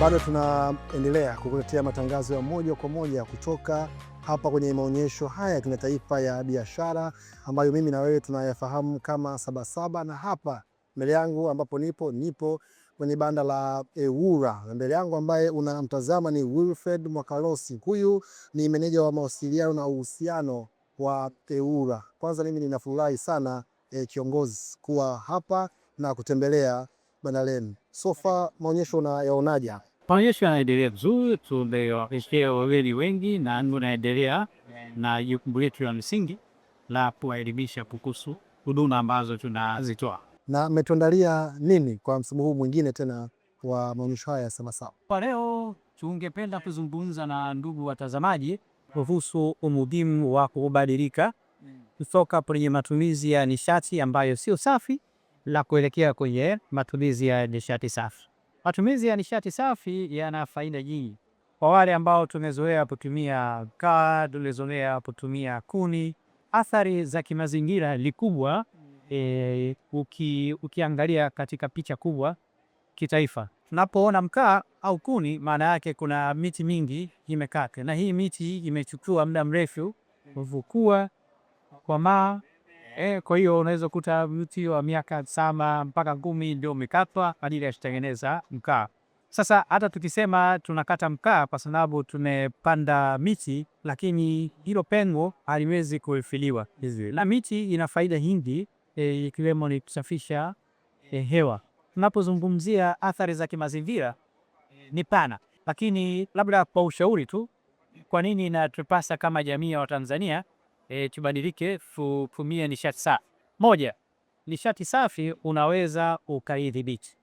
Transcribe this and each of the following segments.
Bado tunaendelea kukuletea matangazo ya moja kwa moja kutoka hapa kwenye maonyesho haya ya kimataifa ya biashara ambayo mimi na wewe tunayafahamu kama Sabasaba, na hapa mbele yangu ambapo nipo kwenye banda la EWURA. Mbele yangu ambaye unamtazama ni Wilfred Mwakalosi. Huyu ni meneja wa mawasiliano na uhusiano wa EWURA. Kwanza mimi ninafurahi sana kiongozi kuwa hapa na kutembelea banda lenu. Sofa, maonyesho unayaonaje hapa? Maonyesho yanaendelea vizuri, tumewapokea wageni wengi na tunaendelea na jukumu letu la msingi la kuwaelimisha kuhusu huduma ambazo tunazitoa. Na mmetuandalia nini kwa msimu huu mwingine tena wa maonyesho haya ya Sabasaba? Kwa leo tungependa kuzungumza na ndugu watazamaji kuhusu umuhimu wa kubadilika kutoka kwenye matumizi ya nishati ambayo sio safi la kuelekea kwenye matumizi ya nishati safi. Matumizi ya nishati safi yana faida nyingi. Kwa wale ambao tumezoea kutumia mkaa, tumezoea kutumia kuni, athari za kimazingira ni kubwa. Ukiangalia katika picha kubwa kitaifa, tunapoona mkaa au kuni, maana yake kuna miti mingi imekata, na hii miti imechukua muda mrefu kuvukua kwa maa. Kwa hiyo unaweza kuta mti wa miaka 7 mpaka 10 ndio umekatwa kwa ajili ya kutengeneza mkaa. Sasa hata tukisema tunakata mkaa kwa sababu tumepanda miti, lakini hilo pengo haliwezi kuifiliwa. Na miti ina faida nyingi, ikiwemo ni kusafisha hewa. Tunapozungumzia athari za kimazingira ni pana, lakini labda kwa ushauri tu, kwa nini inatupasa kama jamii ya Watanzania tubadilike kutumia nishati safi. Moja, nishati safi unaweza ukaidhibiti.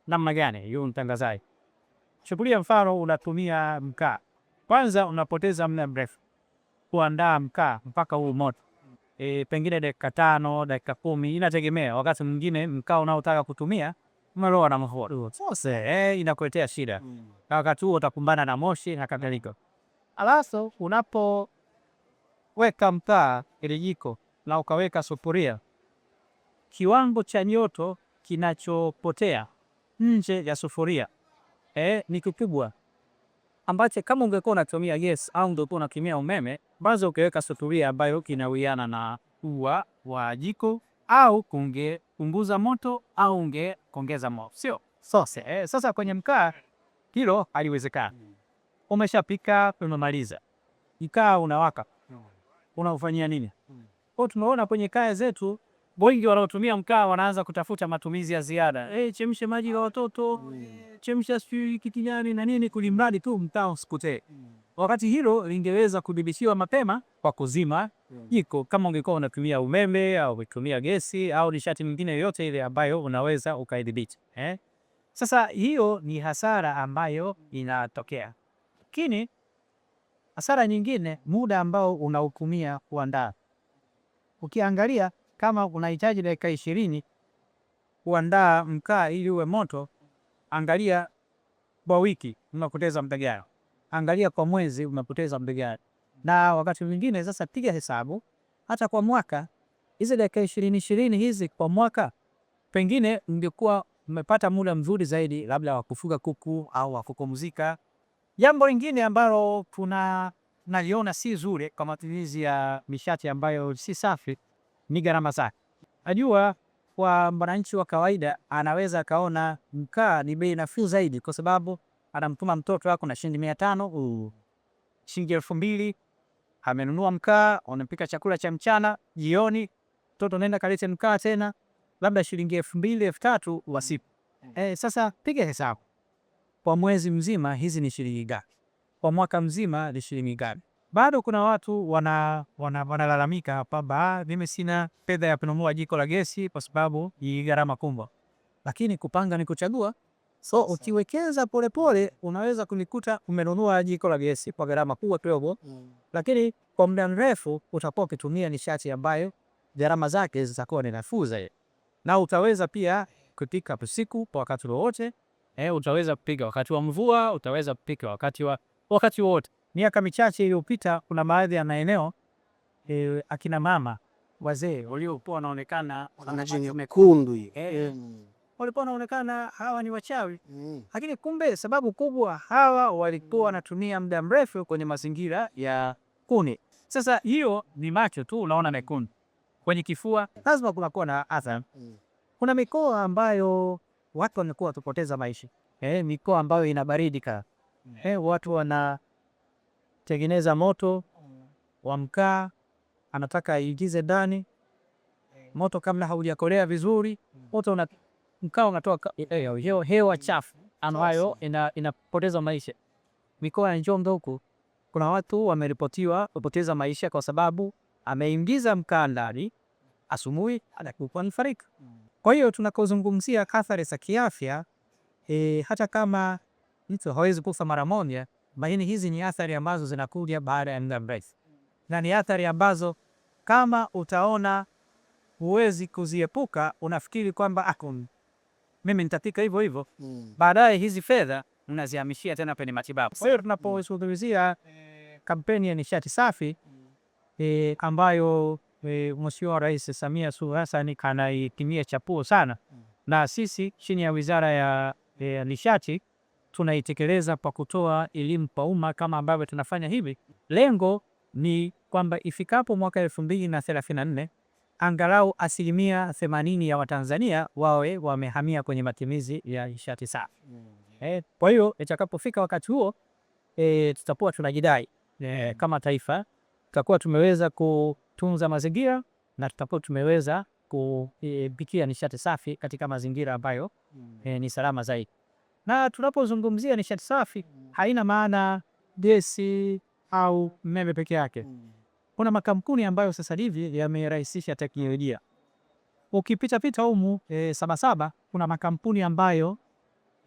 Namna gani? Hiyo mtangazaji. Chukulia mfano unatumia mkaa. Kwanza unapoteza muda mrefu kuandaa mkaa mpaka huu moto. Pengine dakika 5, dakika 10, inategemea. Wakati mwingine mkaa unaotaka kutumia umeloa na moto. Sasa inakuletea shida. Wakati huo utakumbana na moshi na kadhalika. Alafu unapoweka mkaa ile jiko na ukaweka sufuria, kiwango cha joto kinachopotea nje ya sufuria ni kikubwa, ambacho kama ungekuwa unatumia gas au ungekuwa unatumia umeme, basi ukiweka sufuria ambayo kinawiana na ua wa jiko, au kungepunguza moto au ungeongeza moto, sio? Sasa kwenye mkaa hilo haliwezekani. Umeshapika, umemaliza, mkaa unawaka, unaufanyia nini? Kwa tunaona kwenye kaya zetu wengi wanaotumia mkaa wanaanza kutafuta matumizi ya ziada. Chemsha maji la watoto, chemsha sijui kitu gani na nini, kulimradi tu mkaa usikutee. Wakati hilo lingeweza kudhibitiwa mapema kwa kuzima jiko, kama ungekuwa unatumia umeme au unatumia gesi au nishati nyingine yoyote ile ambayo unaweza ukaidhibiti. Sasa hiyo ni hasara ambayo inatokea. Lakini hasara nyingine, muda ambao unahukumia kuandaa. Ukiangalia kama unahitaji dakika 20 kuandaa mkaa ili uwe moto, angalia kwa wiki unapoteza muda gani? Angalia kwa mwezi unapoteza muda gani? Na wakati mwingine sasa piga hesabu hata kwa mwaka, hizo dakika 20 hizi kwa mwaka, pengine ungekuwa umepata muda mzuri zaidi, labda wa kufuga kuku au wa kupumzika. Jambo lingine ambalo tunaliona si zuri kwa matumizi ya nishati ambayo si safi ni gharama zake. Najua kwa mwananchi wa kawaida anaweza kaona mkaa ni bei nafuu zaidi, kwa sababu anamtuma mtoto wako na shilingi 500, shilingi 2000, amenunua mkaa, anapika chakula cha mchana, jioni mtoto nenda kalete mkaa tena, labda shilingi 2000, 3000 wa siku. Sasa piga hesabu. Kwa mwezi mzima hizi ni shilingi ngapi? Kwa mwaka mzima ni shilingi ngapi? Bado kuna watu wanalalamika hapa, mimi sina fedha ya kununua jiko la gesi kwa sababu ni gharama kubwa. Lakini kupanga ni kuchagua. So ukiwekeza polepole unaweza kunikuta umenunua jiko la gesi kwa gharama kubwa kidogo, lakini kwa muda mrefu utakuwa ukitumia nishati ambayo gharama zake zitakuwa ni nafuu zaidi. Na utaweza pia kupika usiku kwa wakati wowote. Utaweza kupika wakati wa mvua, utaweza kupika wakati wote. Miaka michache iliyopita kuna baadhi ya maeneo akina mama wazee waliokuwa wanaonekana wana jini mekundu. walikuwa wanaonekana hawa ni wachawi. Lakini kumbe sababu kubwa, hawa walikuwa wanatumia muda mrefu kwenye mazingira ya kuni. Sasa hiyo ni macho tu unaona mekundu. Kwenye kifua lazima kunakuwa na athari. Kuna mikoa ambayo watu wamekuwa wakipoteza maisha. Mikoa ambayo ina baridi kali. Watu wanatengeneza moto wa mkaa, anataka aingize ndani. Moto kabla haujakolea vizuri, moto mkaa unatoa hewa chafu ambayo inapoteza maisha. Mikoa ya Njombe huko kuna watu wameripotiwa kupoteza maisha kwa sababu ameingiza mkaa ndani, asubuhi anakufa amefariki. Kwa hiyo tunakozungumzia athari za kiafya, hata kama mtu hawezi kufa mara moja, lakini hizi ni athari ambazo zinakuja baada ya muda mrefu. Na ni athari ambazo kama utaona huwezi kuziepuka, unafikiri kwamba mimi nitafika hivyo hivyo. Baadaye hizi fedha unazihamishia tena kwenye matibabu. Kwa hiyo tunapozungumzia kampeni ya nishati safi ambayo Mheshimiwa Rais Samia Suluhu Hassan kanaitimia chapuo sana, na sisi chini ya Wizara ya Nishati tunaitekeleza kwa kutoa elimu kwa umma kama ambavyo tunafanya hivi. Lengo ni kwamba ifikapo mwaka 2034 angalau 80% ya Watanzania wawe wamehamia kwenye matumizi ya nishati safi. Kwa hiyo itakapofika wakati huo, tutakuwa tunajidai kama taifa, tutakuwa tumeweza kutunza mazingira na tutakuwa tumeweza kupikia nishati safi katika mazingira ambayo ni salama zaidi. Na tunapozungumzia nishati safi haina maana gesi au umeme peke yake. Kuna makampuni ambayo sasa hivi yamerahisisha teknolojia. Ukipita humu Sabasaba kuna makampuni ambayo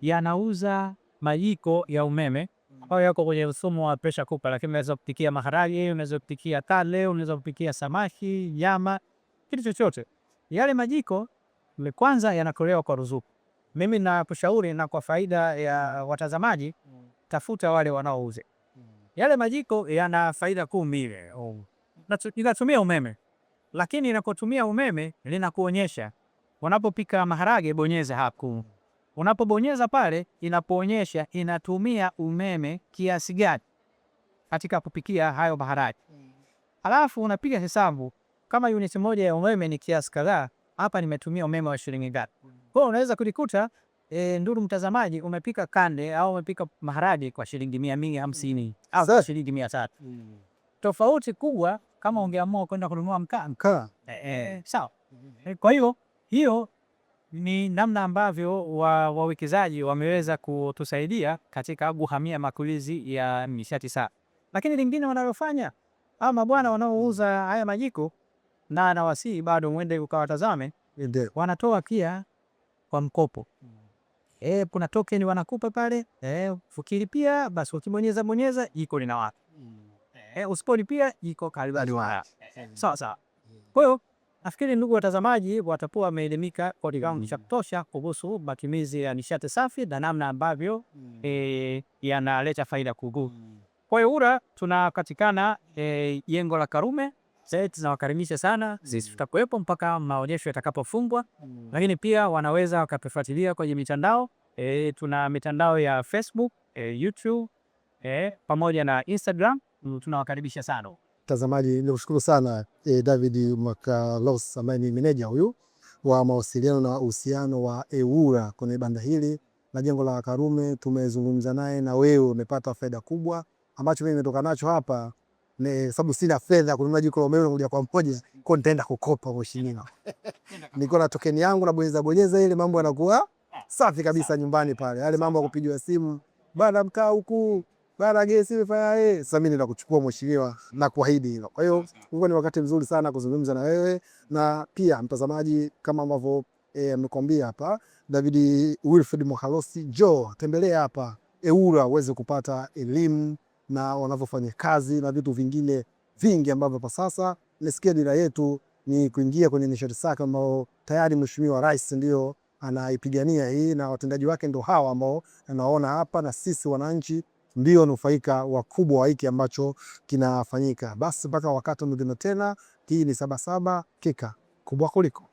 yanauza majiko ya umeme ambayo yako kwenye mfumo wa pressure cooker, lakini unaweza kupikia maharage, unaweza kupikia tale, unaweza kupikia samaki, nyama, kitu chochote. Yale majiko kwanza yanakolewa kwa ruzuku. Mimi nakushauri na kwa faida ya watazamaji, tafuta wale wanaouza. Yale majiko yana faida kuu mbili. Inatumia umeme. Lakini inapotumia umeme linakuonyesha unapopika maharage, bonyeza hapo. Unapobonyeza pale inapoonyesha inatumia umeme kiasi gani katika kupikia hayo maharage. Alafu unapiga hesabu kama unit moja ya umeme ni kiasi kadhaa, hapa nimetumia umeme wa shilingi ngapi. Kwa hiyo unaweza kulikuta ndugu mtazamaji, umepika kande au umepika maharage kwa shilingi 150 au shilingi 300. Tofauti kubwa kama ungeamua kwenda kununua mkaa. Sawa. Kwa hiyo ni namna ambavyo wawekezaji wameweza kutusaidia katika kuhamia makulizi ya nishati safi. Lakini lingine wanalofanya ama bwana wanaouza haya majiko, na nawasihi bado mwende ukawatazame, wanatoa pia kwa mkopo. Kuna token wanakupa pale, fikiri pia basi ukibonyeza jiko linawaka. Usiponi pia jiko karibu wala. Sawa. Kwa hiyo nafikiri ndugu watazamaji watakuwa wameelimika kwa kiwango cha kutosha kuhusu matumizi ya nishati safi na namna ambavyo yanaleta faida kubwa. Kwa hiyo URA tunapatikana jengo la Karume. Sasa tunawakaribisha sana. Sisi tutakuwepo mpaka maonyesho yatakapofungwa. Lakini pia wanaweza wakatufuatilia kwenye mitandao. Tuna mitandao ya Facebook, YouTube, pamoja na Instagram. Tunawakaribisha sana. Mtazamaji, nikushukuru sana David Makalos ambaye ni meneja huyu wa mawasiliano na uhusiano wa EWURA kwenye banda hili na jengo la Karume. Tumezungumza naye na wewe umepata faida kubwa. Ambacho mimi nimetoka nacho hapa ni sababu sina fedha kununua jiko la umeme kuja kwa mmoja, kwa nitaenda kukopa mheshimiwa. Niko na token yangu na bonyeza ile, mambo yanakuwa safi kabisa nyumbani pale. Yale mambo ya kupigiwa simu, bana mkaa huku, bana gesi imefanya sasa mimi nenda kuchukua mheshimiwa na kuahidi hilo. Kwa hiyo huu ni wakati mzuri sana kuzungumza na wewe, na pia mtazamaji, kama ambavyo amekwambia hapa David Wilfred Mhalosi, njoo tembelea hapa EWURA uweze kupata elimu na wanavyofanya kazi na vitu vingine vingi ambavyo kwa sasa nasikia dira yetu ni kuingia kwenye nishati safi ambao tayari Mheshimiwa Rais ndio anaipigania hii, na watendaji wake ndio hawa ambao anaona hapa, na sisi wananchi ndio nufaika wakubwa wa hiki ambacho kinafanyika. Basi mpaka wakati mwingine tena, hii ni Sabasaba, kika kubwa kuliko.